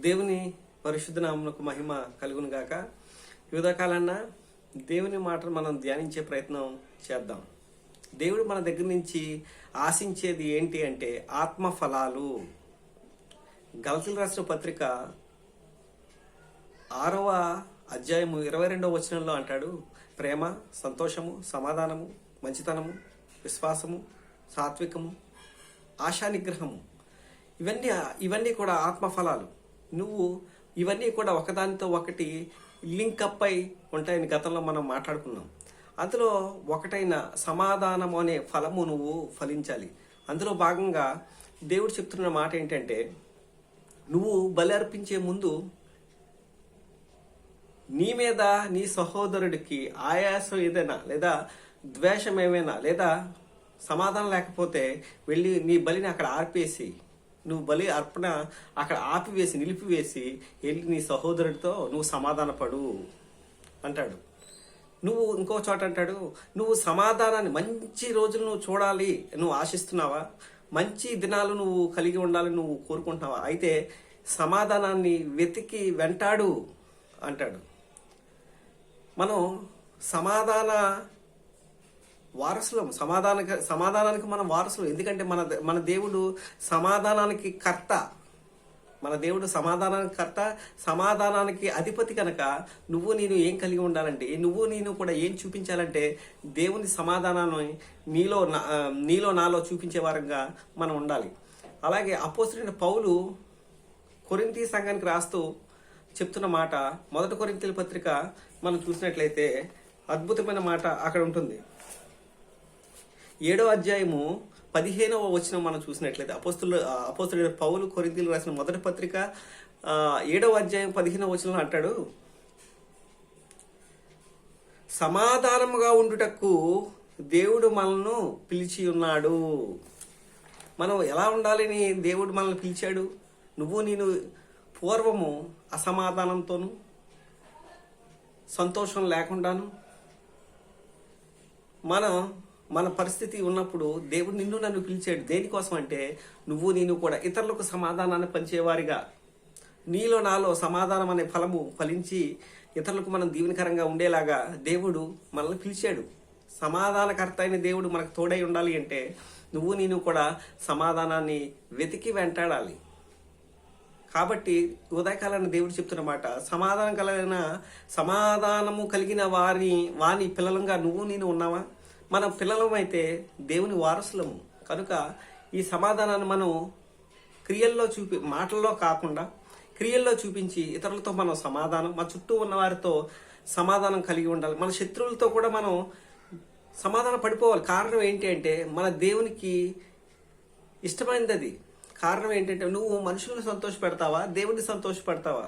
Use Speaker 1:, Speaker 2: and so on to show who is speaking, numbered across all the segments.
Speaker 1: దేవుని పరిశుద్ధ నామమునకు మహిమ కలుగును గాక. యువతకాలన్నా దేవుని మాటలు మనం ధ్యానించే ప్రయత్నం చేద్దాం. దేవుడు మన దగ్గర నుంచి ఆశించేది ఏంటి అంటే ఆత్మ ఫలాలు. గలతీయులకు రాసిన పత్రిక 6వ అధ్యాయము 22వ వచనంలో అంటాడు, ప్రేమ, సంతోషము, సమాధానము, మంచితనము, విశ్వాసము, సాత్వికము, ఆశా నిగ్రహము, ఇవన్నీ కూడా ఆత్మ ఫలాలు. నువ్వు ఇవన్నీ కూడా ఒకదానితో ఒకటి లింకప్ అయి ఉంటాయని గతంలో మనం మాట్లాడుకున్నాం. అందులో ఒకటైన సమాధానము అనే ఫలము నువ్వు ఫలించాలి. అందులో భాగంగా దేవుడు చెప్తున్న మాట ఏంటంటే, నువ్వు బలి అర్పించే ముందు నీ మీద నీ సహోదరుడికి ఆయాసం ఏదైనా లేదా ద్వేషం ఏమైనా లేదా సమాధానం లేకపోతే వెళ్ళి నీ బలిని అక్కడ ఆర్పేసి, నువ్వు బలి అర్పణ అక్కడ ఆపివేసి నిలిపివేసి వెళ్ళి నీ సహోదరుడితో నువ్వు సమాధానపడు అంటాడు. నువ్వు ఇంకో చోట అంటాడు, నువ్వు సమాధానాన్ని మంచి రోజులు నువ్వు చూడాలి నువ్వు ఆశిస్తున్నావా, మంచి దినాలు నువ్వు కలిగి ఉండాలని నువ్వు కోరుకుంటున్నావా, అయితే సమాధానాన్ని వెతికి వెంటాడు అంటాడు. మనం సమాధాన వారసులం, సమాధానానికి మనం వారసులు. ఎందుకంటే మన దేవుడు సమాధానానికి కర్త, మన దేవుడు సమాధానానికి కర్త, సమాధానానికి అధిపతి. కనుక నువ్వు నేను ఏం కలిగి ఉండాలంటే, నువ్వు నేను కూడా ఏం చూపించాలంటే దేవుని సమాధానాన్ని నీలో నాలో చూపించే వారంగా మనం ఉండాలి. అలాగే అపోస్తలుడైన పౌలు కొరింథీ సంఘానికి రాస్తూ చెప్తున్న మాట 1 కొరింథీయుల పత్రిక మనం చూసినట్లయితే అద్భుతమైన మాట అక్కడ ఉంటుంది. 7వ అధ్యాయము 15వ వచనం మనం చూసినట్లయితే అపోస్తలుడైన పౌలు కొరింథీయులకు రాసిన మొదటి పత్రిక 7వ అధ్యాయం 15వ వచనంలో అంటాడు, సమాధానముగా ఉండుటకు దేవుడు మనల్ని పిలిచి ఉన్నాడు. మనం ఎలా ఉండాలని దేవుడు మనల్ని పిలిచాడు? నువ్వు నేను పూర్వము అసమాధానంతోను సంతోషం లేకుండాను మన పరిస్థితి ఉన్నప్పుడు దేవుడు నిన్ను నన్ను పిలిచాడు. దేనికోసం అంటే నువ్వు నేను కూడా ఇతరులకు సమాధానాన్ని పంచేవారిగా, నీలో నాలో సమాధానం అనే ఫలము ఫలించి ఇతరులకు మనం దీవెనకరంగా ఉండేలాగా దేవుడు మనల్ని పిలిచాడు. సమాధానకర్త అయిన దేవుడు మనకు తోడై ఉండాలి అంటే నువ్వు నేను కూడా సమాధానాన్ని వెతికి వెంటాడాలి. కాబట్టి ఉదయకాలాన్ని దేవుడు చెప్తున్న మాట, సమాధానము కలిగిన వాని పిల్లలంగా నువ్వు నేను ఉన్నావా? మన పిల్లలం అయితే దేవుని వారసులము కనుక ఈ సమాధానాన్ని మనం క్రియల్లో మాటల్లో కాకుండా క్రియల్లో చూపించి ఇతరులతో మనం మన చుట్టూ ఉన్న వారితో సమాధానం కలిగి ఉండాలి. మన శత్రువులతో కూడా మనం సమాధానం పడిపోవాలి. కారణం ఏంటి అంటే మన దేవునికి ఇష్టమైనది అది. కారణం ఏంటంటే నువ్వు మనుషులను సంతోష పెడతావా, దేవుణ్ణి సంతోష పెడతావా?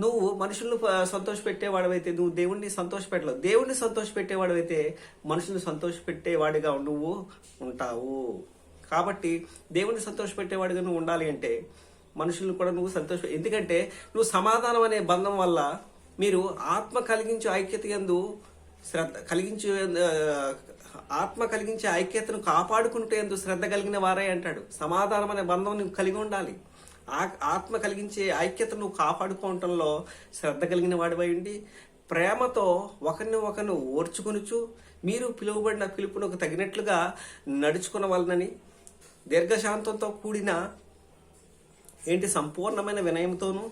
Speaker 1: నువ్వు మనుషులను సంతోష పెట్టేవాడవైతే నువ్వు దేవుణ్ణి సంతోష పెట్టలేవు. దేవుణ్ణి సంతోష పెట్టేవాడవైతే మనుషులను సంతోష పెట్టేవాడిగా నువ్వు ఉంటావు. కాబట్టి దేవుణ్ణి సంతోష పెట్టేవాడిగా నువ్వు ఉండాలి అంటే మనుషులను కూడా నువ్వు ఎందుకంటే నువ్వు సమాధానం అనే బంధం వల్ల మీరు ఆత్మ కలిగించే ఐక్యతను కాపాడుకుంటే శ్రద్ధ కలిగిన వారే అంటాడు. సమాధానం అనే బంధం నువ్వు కలిగి ఉండాలి. ఆత్మ కలిగించే ఐక్యతను నువ్వు కాపాడుకోవటంలో శ్రద్ధ కలిగిన వాడివై ఉండి ప్రేమతో ఒకరిని ఓర్చుకొనుచు మీరు పిలువబడిన పిలుపునకు తగినట్లుగా నడుచుకున్న వాళ్ళని దీర్ఘశాంతంతో కూడిన సంపూర్ణమైన వినయంతోనూ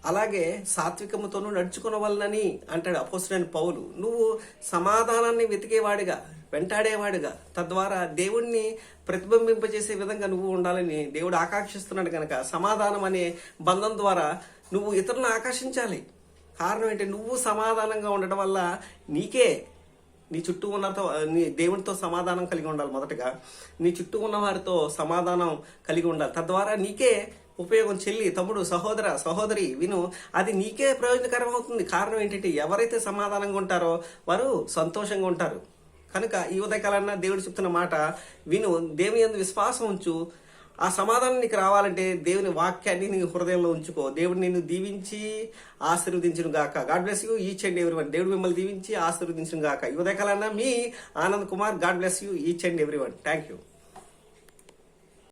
Speaker 1: అలాగే సాత్వికముతోనూ నడుచుకున్న వాళ్ళని అంటాడు అపోస్తలుడైన పౌలు. నువ్వు సమాధానాన్ని వెతికేవాడిగా, వెంటాడేవాడిగా, తద్వారా దేవుణ్ణి ప్రతిబింబింపజేసే విధంగా నువ్వు ఉండాలని దేవుడు ఆకాంక్షిస్తున్నాడు. కనుక సమాధానం అనే బంధం ద్వారా నువ్వు ఇతరులను ఆకర్షించాలి. కారణం ఏంటి? నువ్వు సమాధానంగా ఉండటం వల్ల నీకే నీ చుట్టూ నీ దేవునితో సమాధానం కలిగి ఉండాలి. మొదటగా నీ చుట్టూ ఉన్న వారితో సమాధానం కలిగి ఉండాలి. తద్వారా నీకే ఉపయోగం. చెల్లి, తమ్ముడు, సహోదరి విను, అది నీకే ప్రయోజనకరం అవుతుంది. కారణం ఏంటంటే ఎవరైతే సమాధానంగా ఉంటారో వారు సంతోషంగా ఉంటారు. కనుక ఈ ఉదయకాలన్నా దేవుడు చెప్తున్న మాట విను, దేవుని యందు విశ్వాసం ఉంచు. ఆ సమాధానం నీకు రావాలంటే దేవుని వాక్యాన్ని నీ హృదయంలో ఉంచుకో. దేవుడు నిన్ను దీవించి ఆశీర్వదించును గాక. God bless you each and everyone. దేవుడు మిమ్మల్ని దీవించి ఆశీర్వదించును గాక. ఈ ఉదయకాలన్నా మీ Anand Kumar. God bless you each and everyone. Thank you.